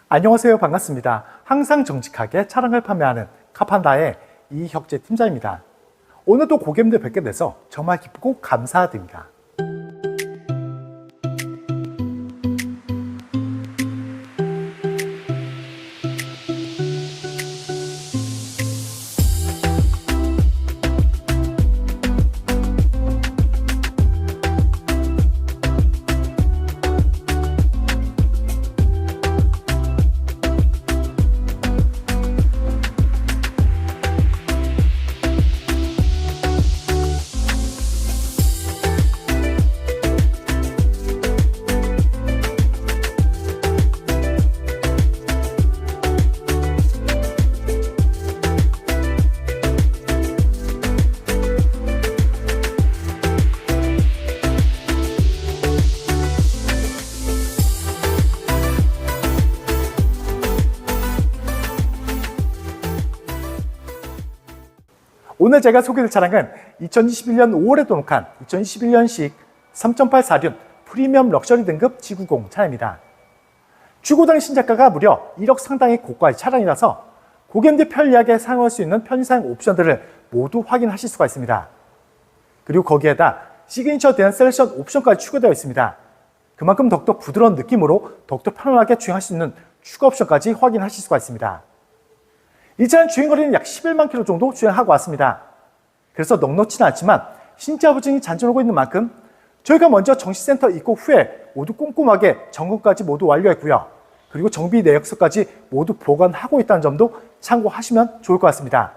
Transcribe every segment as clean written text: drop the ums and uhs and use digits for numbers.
안녕하세요. 반갑습니다. 항상 정직하게 차량을 판매하는 카판다의 이혁재 팀장입니다. 오늘도 고객님들 뵙게 돼서 정말 기쁘고 감사드립니다. 오늘 제가 소개할 차량은 2021년 5월에 등록한 2021년식 3.8 프리미엄 럭셔리 등급 G90 차량입니다. 주고당 신작가가 무려 1억 상당의 고가의 차량이라서 고객님들 편리하게 사용할 수 있는 편의사용 옵션들을 모두 확인하실 수가 있습니다. 그리고 거기에다 시그니처 대한 셀렉션 옵션까지 추가되어 있습니다. 그만큼 더욱더 부드러운 느낌으로 더욱더 편안하게 주행할 수 있는 추가 옵션까지 확인하실 수가 있습니다. 이 차량 주행거리는 약 11만 킬로 정도 주행하고 왔습니다. 그래서 넉넉지는 않지만 신차 보증이 잔존하고 있는 만큼 저희가 먼저 정시센터 입고 후에 모두 꼼꼼하게 점검까지 모두 완료했고요. 그리고 정비 내역서까지 모두 보관하고 있다는 점도 참고하시면 좋을 것 같습니다.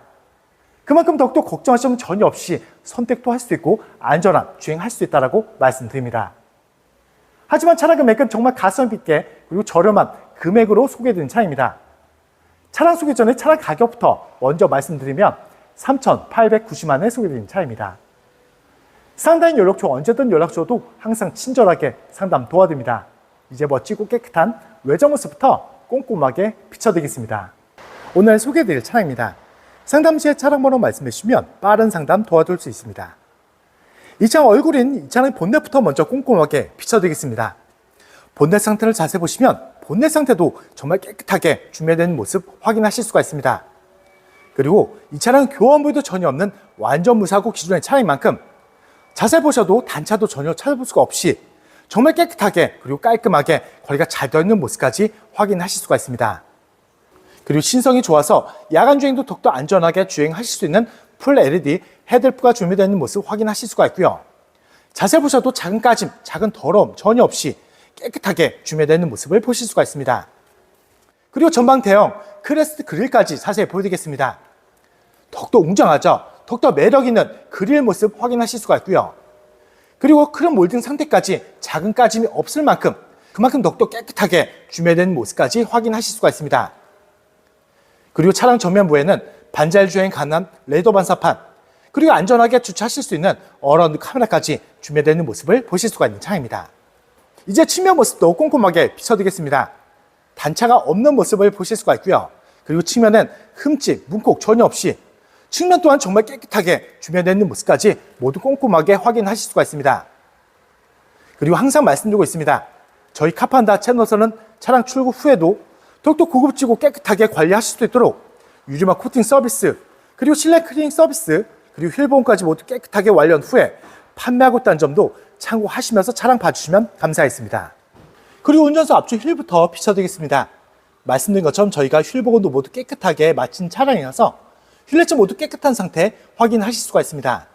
그만큼 더욱더 걱정하실 점 전혀 없이 선택도 할 수 있고 안전한 주행할 수 있다고 말씀드립니다. 하지만 차량 금액은 정말 가성비 있게 그리고 저렴한 금액으로 소개해드린 차량입니다. 차량 소개 전에 차량 가격부터 먼저 말씀드리면 3,890만 원에 소개드린 차량입니다. 상담 연락처 언제든 연락 줘도 항상 친절하게 상담 도와드립니다. 이제 멋지고 깨끗한 외장 모습부터 꼼꼼하게 비춰드리겠습니다. 오늘 소개해드릴 차량입니다. 상담 시에 차량 번호 말씀해 주시면 빠른 상담 도와드릴 수 있습니다. 이 차량 얼굴인 이 차량 본넷부터 먼저 꼼꼼하게 비춰드리겠습니다. 본넷 상태를 자세히 보시면 본넷 상태도 정말 깨끗하게 준비된 모습 확인하실 수가 있습니다. 그리고 이 차량은 교환 부위도 전혀 없는 완전 무사고 기준의 차량인 만큼 자세히 보셔도 단차도 전혀 찾아볼 수가 없이 정말 깨끗하게 그리고 깔끔하게 관리가 잘 되어 있는 모습까지 확인하실 수가 있습니다. 그리고 신성이 좋아서 야간 주행도 더욱더 안전하게 주행하실 수 있는 풀 LED 헤드램프가 준비되어 있는 모습 확인하실 수가 있고요. 자세히 보셔도 작은 까짐, 작은 더러움 전혀 없이 깨끗하게 준비되어 있는 모습을 보실 수가 있습니다. 그리고 전방 대형 크레스트 그릴까지 자세히 보여드리겠습니다. 더욱더 웅장하죠? 더욱더 매력있는 그릴 모습 확인하실 수가 있고요. 그리고 크롬 몰딩 상태까지 작은 까짐이 없을 만큼 그만큼 더욱더 깨끗하게 준비된 모습까지 확인하실 수가 있습니다. 그리고 차량 전면부에는 반자율 주행 가능한 레더 반사판 그리고 안전하게 주차하실 수 있는 어라운드 카메라까지 준비되어 있는 모습을 보실 수가 있는 차량입니다. 이제 측면 모습도 꼼꼼하게 비춰드리겠습니다. 단차가 없는 모습을 보실 수가 있고요. 그리고 측면엔 흠집, 문콕 전혀 없이 측면 또한 정말 깨끗하게 준비되어 있는 모습까지 모두 꼼꼼하게 확인하실 수가 있습니다. 그리고 항상 말씀드리고 있습니다. 저희 카판다 채널에서는 차량 출고 후에도 더욱더 고급지고 깨끗하게 관리하실 수 있도록 유리막 코팅 서비스, 그리고 실내 클리닝 서비스, 그리고 휠 보험까지 모두 깨끗하게 완료한 후에 판매하고 있다는 점도 참고하시면서 차량 봐주시면 감사하겠습니다. 그리고 운전석 앞쪽 휠부터 비춰드리겠습니다. 말씀드린 것처럼 저희가 휠 복원도 모두 깨끗하게 마친 차량이라서 휠레츠 모두 깨끗한 상태 확인하실 수가 있습니다.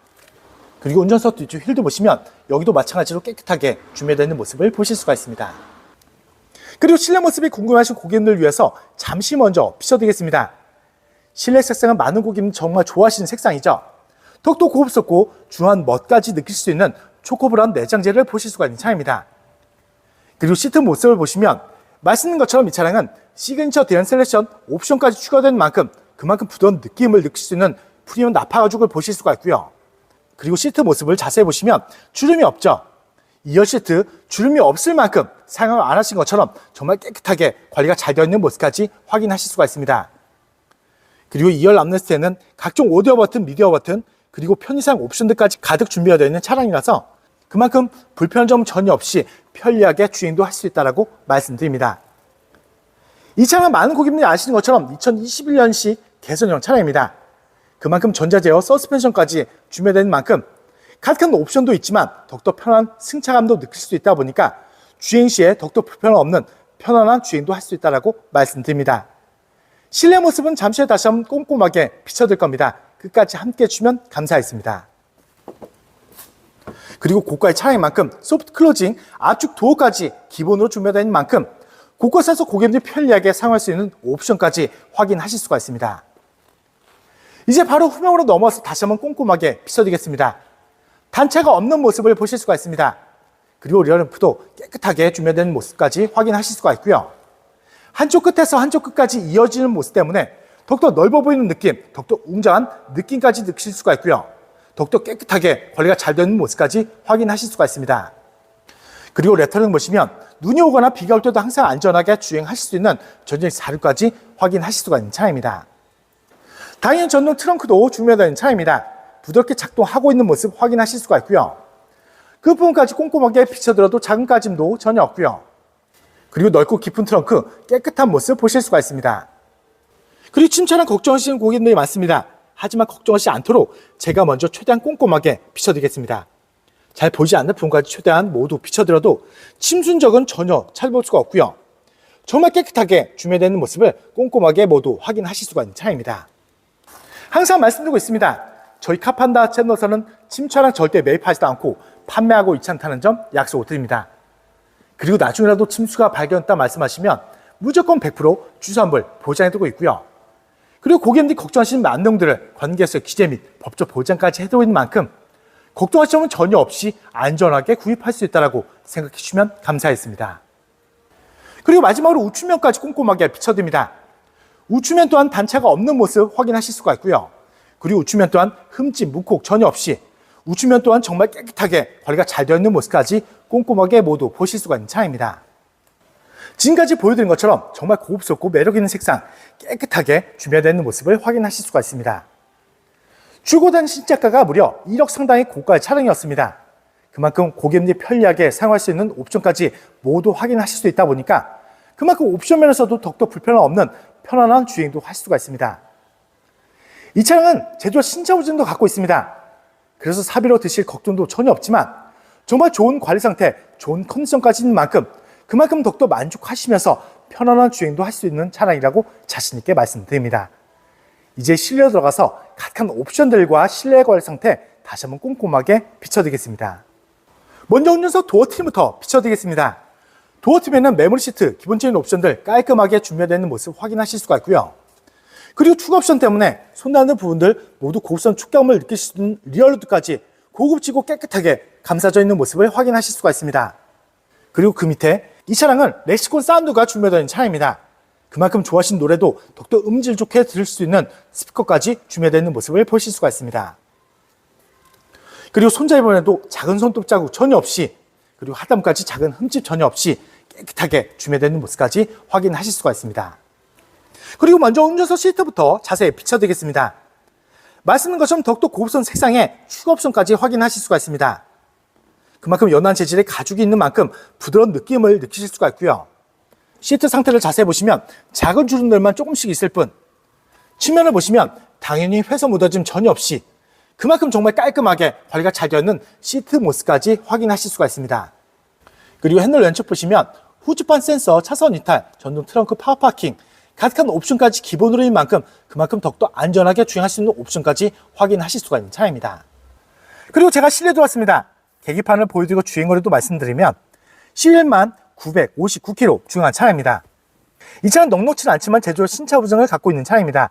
그리고 운전석 뒤쪽 휠도 보시면 여기도 마찬가지로 깨끗하게 준비되어 있는 모습을 보실 수가 있습니다. 그리고 실내 모습이 궁금하신 고객님들 위해서 잠시 먼저 비춰드리겠습니다. 실내 색상은 많은 고객님 정말 좋아하시는 색상이죠. 더욱더 고급스럽고 중한 멋까지 느낄 수 있는 초코브라운 내장재를 보실 수가 있는 차량입니다. 그리고 시트 모습을 보시면 말씀드린 것처럼 이 차량은 시그니처 대형 셀렉션 옵션까지 추가된 만큼 그만큼 부드러운 느낌을 느낄 수 있는 프리미엄 나파 가죽을 보실 수가 있고요. 그리고 시트 모습을 자세히 보시면 주름이 없죠. 2열 시트 주름이 없을 만큼 사용을 안 하신 것처럼 정말 깨끗하게 관리가 잘 되어 있는 모습까지 확인하실 수가 있습니다. 그리고 2열 암레스트에는 각종 오디오 버튼, 미디어 버튼, 그리고 편의사용 옵션들까지 가득 준비가 되어 있는 차량이라서 그만큼 불편한 점 전혀 없이 편리하게 주행도 할 수 있다고 말씀드립니다. 이 차량은 많은 고객님들이 아시는 것처럼 2021년식 개선형 차량입니다. 그만큼 전자제어 서스펜션까지 준비된 만큼 가득한 옵션도 있지만 더욱더 편안한 승차감도 느낄 수 있다 보니까 주행 시에 더욱더 불편함 없는 편안한 주행도 할 수 있다고 말씀드립니다. 실내 모습은 잠시 후에 다시 한번 꼼꼼하게 비춰드릴 겁니다. 끝까지 함께 해주시면 감사하겠습니다. 그리고 고가의 차량인 만큼 소프트 클로징, 압축 도어까지 기본으로 준비되어 있는 만큼 곳곳에서 고객님들이 편리하게 사용할 수 있는 옵션까지 확인하실 수가 있습니다. 이제 바로 후면으로 넘어와서 다시 한번 꼼꼼하게 비춰드리겠습니다. 단차가 없는 모습을 보실 수가 있습니다. 그리고 리어램프도 깨끗하게 준비된 모습까지 확인하실 수가 있고요. 한쪽 끝에서 한쪽 끝까지 이어지는 모습 때문에 더욱더 넓어 보이는 느낌, 더욱더 웅장한 느낌까지 느끼실 수가 있고요. 더욱더 깨끗하게 관리가 잘 되는 모습까지 확인하실 수가 있습니다. 그리고 레터링 보시면 눈이 오거나 비가 올 때도 항상 안전하게 주행하실 수 있는 전자식 사륜까지 확인하실 수가 있는 차량입니다. 당연히 전동 트렁크도 준비되어 있는 차량입니다. 부드럽게 작동하고 있는 모습 확인하실 수가 있고요. 그 부분까지 꼼꼼하게 비춰들어도 작은 까짐도 전혀 없고요. 그리고 넓고 깊은 트렁크 깨끗한 모습 보실 수가 있습니다. 그리고 침차량 걱정하시는 고객님들이 많습니다. 하지만 걱정하시지 않도록 제가 먼저 최대한 꼼꼼하게 비춰드리겠습니다. 잘 보이지 않는 부분까지 최대한 모두 비춰드려도 침순적은 전혀 찾아볼 수가 없고요. 정말 깨끗하게 준비되는 모습을 꼼꼼하게 모두 확인하실 수가 있는 차량입니다. 항상 말씀드리고 있습니다. 저희 카판다 채널에서는 침차량 절대 매입하지도 않고 판매하고 있지 않다는 점 약속을 드립니다. 그리고 나중에라도 침수가 발견됐다 말씀하시면 무조건 100% 주수환불 보장해두고 있고요. 그리고 고객님들이 걱정하시는 많은 내용들을 관계에서 기재 및 법적 보장까지 해두고 있는 만큼 걱정하실 점은 전혀 없이 안전하게 구입할 수 있다고 생각해 주시면 감사하겠습니다. 그리고 마지막으로 우측면까지 꼼꼼하게 비춰드립니다. 우측면 또한 단차가 없는 모습 확인하실 수가 있고요. 그리고 우측면 또한 흠집, 문콕 전혀 없이 우측면 또한 정말 깨끗하게 관리가 잘 되어 있는 모습까지 꼼꼼하게 모두 보실 수가 있는 차량입니다. 지금까지 보여드린 것처럼 정말 고급스럽고 매력 있는 색상 깨끗하게 준비되어 있는 모습을 확인하실 수가 있습니다. 출고된 신차가가 무려 1억 상당의 고가의 차량이었습니다. 그만큼 고객님들이 편리하게 사용할 수 있는 옵션까지 모두 확인하실 수 있다 보니까 그만큼 옵션 면에서도 더욱더 불편함 없는 편안한 주행도 할 수가 있습니다. 이 차량은 제조사 신차 보증도 갖고 있습니다. 그래서 사비로 드실 걱정도 전혀 없지만 정말 좋은 관리 상태, 좋은 컨디션까지 있는 만큼 그만큼 더욱더 만족하시면서 편안한 주행도 할 수 있는 차량이라고 자신 있게 말씀드립니다. 이제 실내로 들어가서 각한 옵션들과 실내 관리 상태 다시 한번 꼼꼼하게 비춰드리겠습니다. 먼저 운전석 도어 트림부터 비춰드리겠습니다. 도어 트림에는 메모리 시트, 기본적인 옵션들 깔끔하게 준비되어 있는 모습 확인하실 수가 있고요. 그리고 추가 옵션 때문에 손닿는 부분들 모두 고급스러운触감을 느낄 수 있는 리얼루드까지 고급지고 깨끗하게 감싸져 있는 모습을 확인하실 수가 있습니다. 그리고 그 밑에 이 차량은 렉시콘 사운드가 준비되어 있는 차량입니다. 그만큼 좋아하시는 노래도 더욱더 음질 좋게 들을 수 있는 스피커까지 준비되어 있는 모습을 보실 수가 있습니다. 그리고 손잡이번에도 작은 손톱 자국 전혀 없이 그리고 하단까지 작은 흠집 전혀 없이 깨끗하게 준비되어 있는 모습까지 확인하실 수가 있습니다. 그리고 먼저 운전석 시트부터 자세히 비춰드리겠습니다. 말씀드린 것처럼 더욱더 고급스러운 색상의 추가 옵션까지 확인하실 수가 있습니다. 그만큼 연한 재질의 가죽이 있는 만큼 부드러운 느낌을 느끼실 수가 있고요. 시트 상태를 자세히 보시면 작은 주름들만 조금씩 있을 뿐 측면을 보시면 당연히 훼손 묻어짐 전혀 없이 그만큼 정말 깔끔하게 관리가 잘 되어 있는 시트 모습까지 확인하실 수가 있습니다. 그리고 핸들 왼쪽 보시면 후추판 센서, 차선 이탈, 전동 트렁크 파워 파킹 가득한 옵션까지 기본으로 있는 만큼 그만큼 더욱더 안전하게 주행할 수 있는 옵션까지 확인하실 수가 있는 차량입니다. 그리고 제가 실내 들어왔습니다. 계기판을 보여드리고 주행거리도 말씀드리면 11만 959km 주행한 차량입니다. 이 차는 넉넉치는 않지만 제조사 신차 보증을 갖고 있는 차량입니다.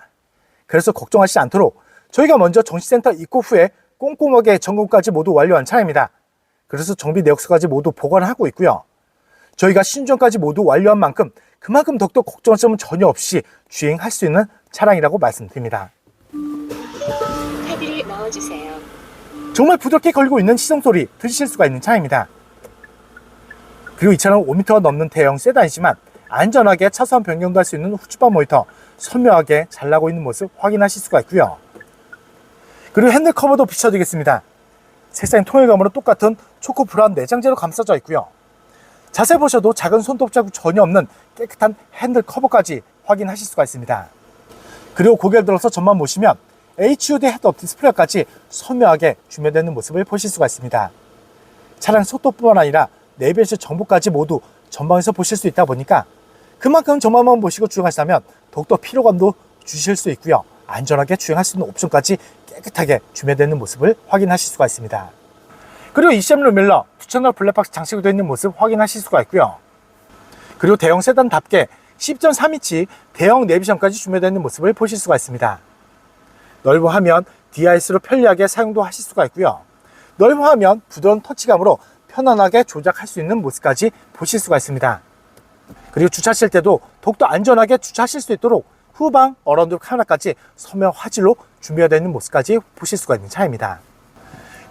그래서 걱정하시지 않도록 저희가 먼저 정시센터 입고 후에 꼼꼼하게 점검까지 모두 완료한 차량입니다. 그래서 정비 내역서까지 모두 보관을 하고 있고요. 저희가 신중까지 모두 완료한 만큼 그만큼 더욱더 걱정할 점은 전혀 없이 주행할 수 있는 차량이라고 말씀드립니다. 카드를 넣어주세요. 정말 부드럽게 걸리고 있는 시동소리 들으실 수가 있는 차량입니다. 그리고 이 차량은 5m가 넘는 대형 세단이지만 안전하게 차선 변경도 할 수 있는 후추바 모니터 선명하게 잘 나고 있는 모습 확인하실 수가 있고요. 그리고 핸들 커버도 비춰드리겠습니다. 색상이 통일감으로 똑같은 초코 브라운 내장재로 감싸져 있고요. 자세히 보셔도 작은 손톱 자국 전혀 없는 깨끗한 핸들 커버까지 확인하실 수가 있습니다. 그리고 고개를 들어서 전만 보시면 HUD 헤드업 디스플레이까지 선명하게 주면되는 모습을 보실 수가 있습니다. 차량 속도뿐만 아니라 내비게이션 정보까지 모두 전방에서 보실 수 있다 보니까 그만큼 전만만 보시고 주행하시다면 더욱더 피로감도 주실 수 있고요. 안전하게 주행할 수 있는 옵션까지 깨끗하게 주면되는 모습을 확인하실 수가 있습니다. 그리고 ECM 룸밀러, 투채널 블랙박스 장식으로 되어 있는 모습 확인하실 수가 있고요. 그리고 대형 세단답게 12.3인치 대형 내비션까지 주면되어 있는 모습을 보실 수가 있습니다. 넓은 화면, DIS로 편리하게 사용도 하실 수가 있고요. 넓은 화면, 부드러운 터치감으로 편안하게 조작할 수 있는 모습까지 보실 수가 있습니다. 그리고 주차하실 때도 더욱더 안전하게 주차하실 수 있도록 후방 어라운드 카메라까지 선명 화질로 준비가 되어 있는 모습까지 보실 수가 있는 차입니다.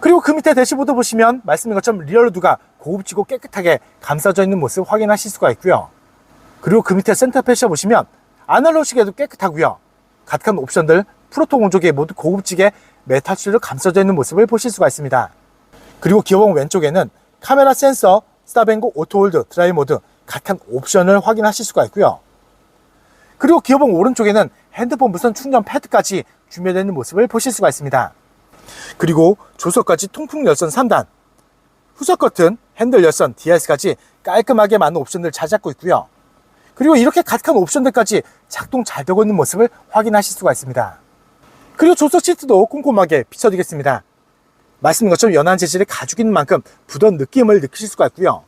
그리고 그 밑에 대시보드 보시면 말씀드린 것처럼 리얼루드가 고급지고 깨끗하게 감싸져 있는 모습 확인하실 수가 있고요. 그리고 그 밑에 센터 패시아 보시면 아날로그 시계도 깨끗하고요. 각각 옵션들 프로토 공조기 모두 고급지게 메탈 실로 감싸져 있는 모습을 보실 수가 있습니다. 그리고 기어봉 왼쪽에는 카메라 센서, 스탑앤고 오토홀드, 드라이브 모드 각각 옵션을 확인하실 수가 있고요. 그리고 기어봉 오른쪽에는 핸드폰 무선 충전 패드까지 준비되어 있는 모습을 보실 수가 있습니다. 그리고 조석까지 통풍 열선 3단, 후석 커튼, 핸들 열선, DIS까지 깔끔하게 많은 옵션들 잘 잡고 있고요. 그리고 이렇게 각각 옵션들까지 작동 잘 되고 있는 모습을 확인하실 수가 있습니다. 그리고 조석 시트도 꼼꼼하게 비춰드리겠습니다. 말씀드린 것처럼 연한 재질의 가죽 있는 만큼 부드러운 느낌을 느끼실 수가 있고요.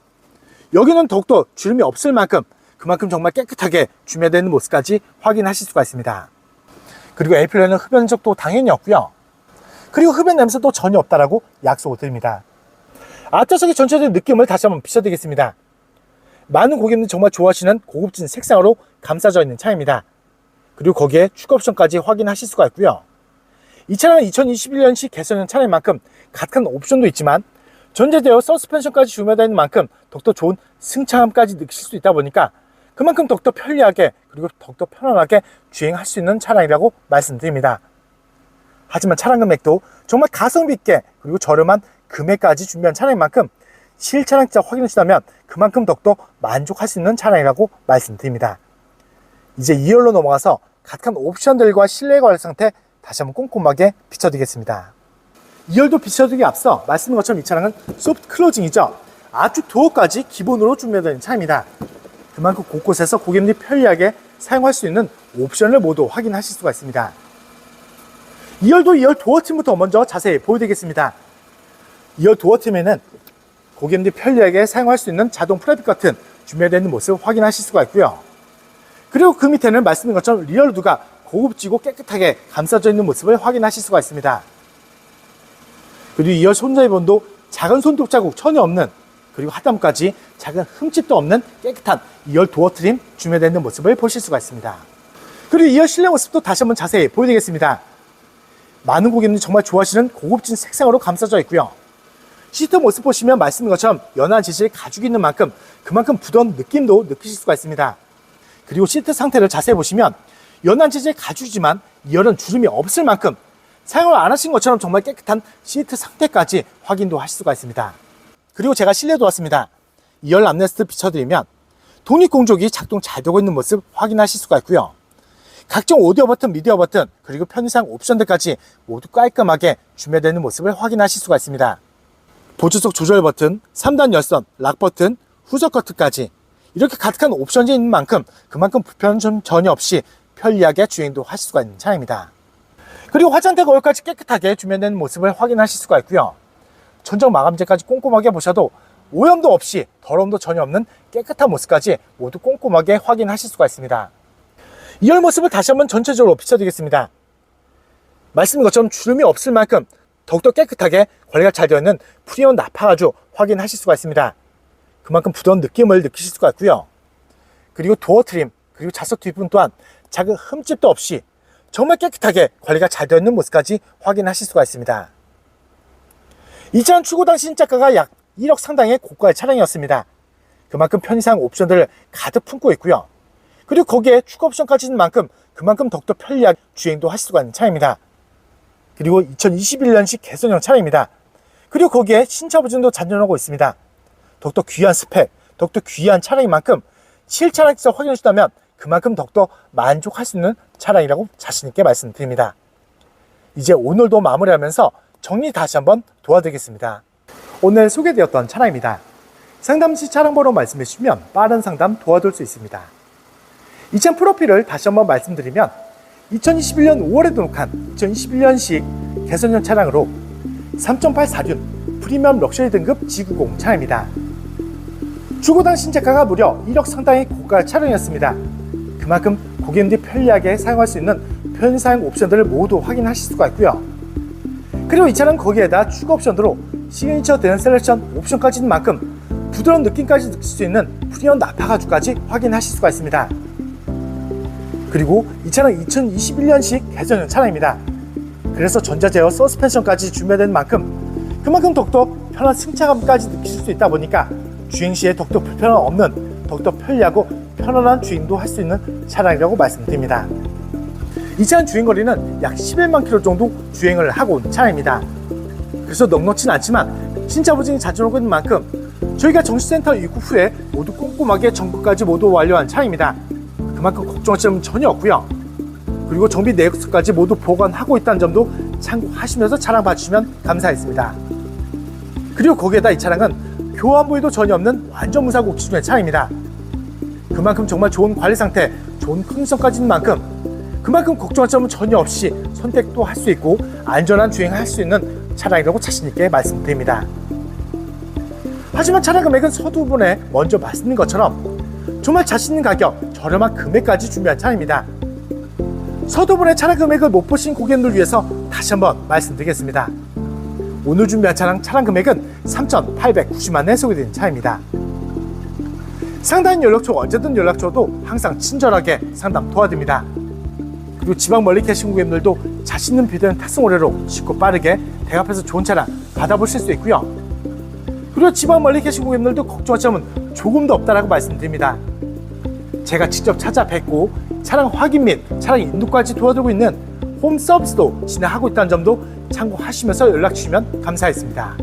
여기는 더욱더 주름이 없을 만큼 그만큼 정말 깨끗하게 준비되는 모습까지 확인하실 수가 있습니다. 그리고 A필러에는 흡연 흔적도 당연히 없고요. 그리고 흡연 냄새도 전혀 없다라고 약속을 드립니다. 앞좌석의 전체적인 느낌을 다시 한번 비춰드리겠습니다. 많은 고객님들이 정말 좋아하시는 고급진 색상으로 감싸져 있는 차입니다. 그리고 거기에 추가 옵션까지 확인하실 수가 있고요. 이 차량은 2021년식 개선형 차량인 만큼 각각 옵션도 있지만 전제되어 서스펜션까지 준비되어 있는 만큼 더욱더 좋은 승차감까지 느끼실 수 있다 보니까 그만큼 더욱더 편리하게 그리고 더욱더 편안하게 주행할 수 있는 차량이라고 말씀드립니다. 하지만 차량 금액도 정말 가성비 있게 그리고 저렴한 금액까지 준비한 차량인 만큼 실차량 진짜 확인하시다면 그만큼 더욱더 만족할 수 있는 차량이라고 말씀드립니다. 이제 2열로 넘어가서 각각 옵션들과 실내 관리 상태 다시 한번 꼼꼼하게 비춰드리겠습니다. 2열도 비춰드리기 앞서 말씀드린 것처럼 이 차량은 소프트 클로징이죠. 앞쪽 도어까지 기본으로 준비되어 있는 차입니다. 그만큼 곳곳에서 고객님들이 편리하게 사용할 수 있는 옵션을 모두 확인하실 수가 있습니다. 2열도 2열 도어팀부터 먼저 자세히 보여드리겠습니다. 2열 도어팀에는 고객님들이 편리하게 사용할 수 있는 자동 프라이빗 커튼 준비되어 있는 모습 확인하실 수가 있고요. 그리고 그 밑에는 말씀드린 것처럼 리얼루드가 고급지고 깨끗하게 감싸져 있는 모습을 확인하실 수가 있습니다. 그리고 2열 손잡이본도 작은 손톱 자국 전혀 없는 그리고 하단부까지 작은 흠집도 없는 깨끗한 2열 도어 트림 준비되어 있는 모습을 보실 수가 있습니다. 그리고 2열 실내 모습도 다시 한번 자세히 보여드리겠습니다. 많은 고객님들이 정말 좋아하시는 고급진 색상으로 감싸져 있고요. 시트 모습 보시면 말씀드린 것처럼 연한 재질의 가죽이 있는 만큼 그만큼 부드러운 느낌도 느끼실 수가 있습니다. 그리고 시트 상태를 자세히 보시면 연한 재질의 가죽이지만 2열은 주름이 없을 만큼 사용을 안 하신 것처럼 정말 깨끗한 시트 상태까지 확인도 하실 수가 있습니다. 그리고 제가 실내도 왔습니다. 2열 암레스트 비춰드리면 독립공조기 작동 잘 되고 있는 모습 확인하실 수가 있고요. 각종 오디오 버튼, 미디어 버튼, 그리고 편의상 옵션들까지 모두 깔끔하게 준비되어 있는 모습을 확인하실 수가 있습니다. 보조석 조절 버튼, 3단 열선, 락 버튼, 후석 커튼까지 이렇게 가득한 옵션이 있는 만큼 그만큼 불편 좀 전혀 없이 편리하게 주행도 하실 수가 있는 차입니다. 그리고 화장대 거울까지 깨끗하게 준비된 모습을 확인하실 수가 있고요. 천정 마감재까지 꼼꼼하게 보셔도 오염도 없이 더러움도 전혀 없는 깨끗한 모습까지 모두 꼼꼼하게 확인하실 수가 있습니다. 2열 모습을 다시 한번 전체적으로 비춰드리겠습니다. 말씀드린 것처럼 주름이 없을 만큼 더욱더 깨끗하게 관리가 잘 되어 있는 프리미엄 나파가죽 확인하실 수가 있습니다. 그만큼 부드러운 느낌을 느끼실 수가 있고요. 그리고 도어 트림, 그리고 좌석 뒷부분 또한 작은 흠집도 없이 정말 깨끗하게 관리가 잘 되어 있는 모습까지 확인하실 수가 있습니다. 이 차량 출고 당시 신차가가 약 1억 상당의 고가의 차량이었습니다. 그만큼 편의상 옵션들을 가득 품고 있고요. 그리고 거기에 추가 옵션까지 있는 만큼 그만큼 더욱더 편리하게 주행도 하실 수가 있는 차입니다. 그리고 2021년식 개선형 차량입니다. 그리고 거기에 신차 보증도 잔존하고 있습니다. 더욱더 귀한 스펙, 더욱더 귀한 차량인 만큼 실차량에서 확인해 주다면 그만큼 더욱더 만족할 수 있는 차량이라고 자신있게 말씀드립니다. 이제 오늘도 마무리하면서 정리 다시 한번 도와드리겠습니다. 오늘 소개되었던 차량입니다. 상담시 차량번호 말씀해 주시면 빠른 상담 도와드릴 수 있습니다. 이 차량 프로필을 다시 한번 말씀드리면 2021년 5월에 등록한 2021년식 개선형 차량으로 3.8 4륜 프리미엄 럭셔리 등급 G90 차량입니다. 출고당 신차가가 무려 1억 상당의 고가 차량이었습니다. 그만큼 고객님들이 편리하게 사용할 수 있는 편의사용 옵션들을 모두 확인하실 수가 있고요. 그리고 이 차량은 거기에다 추가 옵션으로 시그니처 대응 셀렉션 옵션까지 있는 만큼 부드러운 느낌까지 느낄 수 있는 프리미엄 나파 가죽까지 확인하실 수가 있습니다. 그리고 이 차량은 2021년식 개선형 차량입니다. 그래서 전자제어 서스펜션까지 준비된 만큼 그만큼 더욱더 편한 승차감까지 느끼실 수 있다 보니까 주행시에 더욱더 불편함 없는 더욱더 편리하고 편안한 주행도 할 수 있는 차량이라고 말씀드립니다. 이 차량 주행거리는 약 11만 km 정도 주행을 하고 온 차량입니다. 그래서 넉넉진 않지만 신차 보증이 자주 오고 있는 만큼 저희가 정시센터 입국 후에 모두 꼼꼼하게 점검까지 모두 완료한 차량입니다. 그만큼 걱정할 점은 전혀 없고요. 그리고 정비 내역서까지 모두 보관하고 있다는 점도 참고하시면서 차량 봐주시면 감사하겠습니다. 그리고 거기에다 이 차량은 교환 부위도 전혀 없는 완전 무사고 기준의 차량입니다. 그만큼 정말 좋은 관리 상태, 좋은 컨디션까지 있는 만큼 그만큼 걱정할 점은 전혀 없이 선택도 할 수 있고 안전한 주행을 할 수 있는 차량이라고 자신있게 말씀드립니다. 하지만 차량 금액은 서두분에 먼저 말씀드린 것처럼 정말 자신 있는 가격, 저렴한 금액까지 준비한 차량입니다. 서두분의 차량 금액을 못 보신 고객님들 위해서 다시 한번 말씀드리겠습니다. 오늘 준비한 차량 금액은 3,890만 원에 소개된 차량입니다. 상담 연락처 언제든 연락 줘도 항상 친절하게 상담 도와드립니다. 그리고 지방 멀리 계신 고객님들도 자신 있는 비대면 탑승 의뢰로 쉽고 빠르게 댁 앞에서 좋은 차량 받아보실 수 있고요. 그리고 지방 멀리 계신 고객님들도 걱정할 점은 조금도 없다라고 말씀드립니다. 제가 직접 찾아뵙고 차량 확인 및 차량 인도까지 도와드리고 있는 홈 서비스도 진행하고 있다는 점도 참고하시면서 연락 주시면 감사하겠습니다.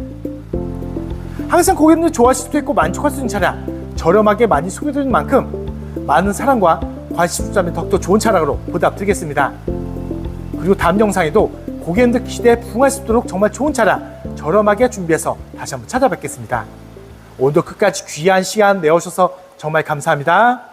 항상 고객님들 좋아하실 수도 있고 만족할 수 있는 차량 저렴하게 많이 소개드리는 만큼 많은 사랑과 관심 주시면 더욱더 좋은 차량으로 보답드리겠습니다. 그리고 다음 영상에도 고객님들 기대에 부응할 수 있도록 정말 좋은 차량 저렴하게 준비해서 다시 한번 찾아뵙겠습니다. 오늘도 끝까지 귀한 시간 내어주셔서 정말 감사합니다.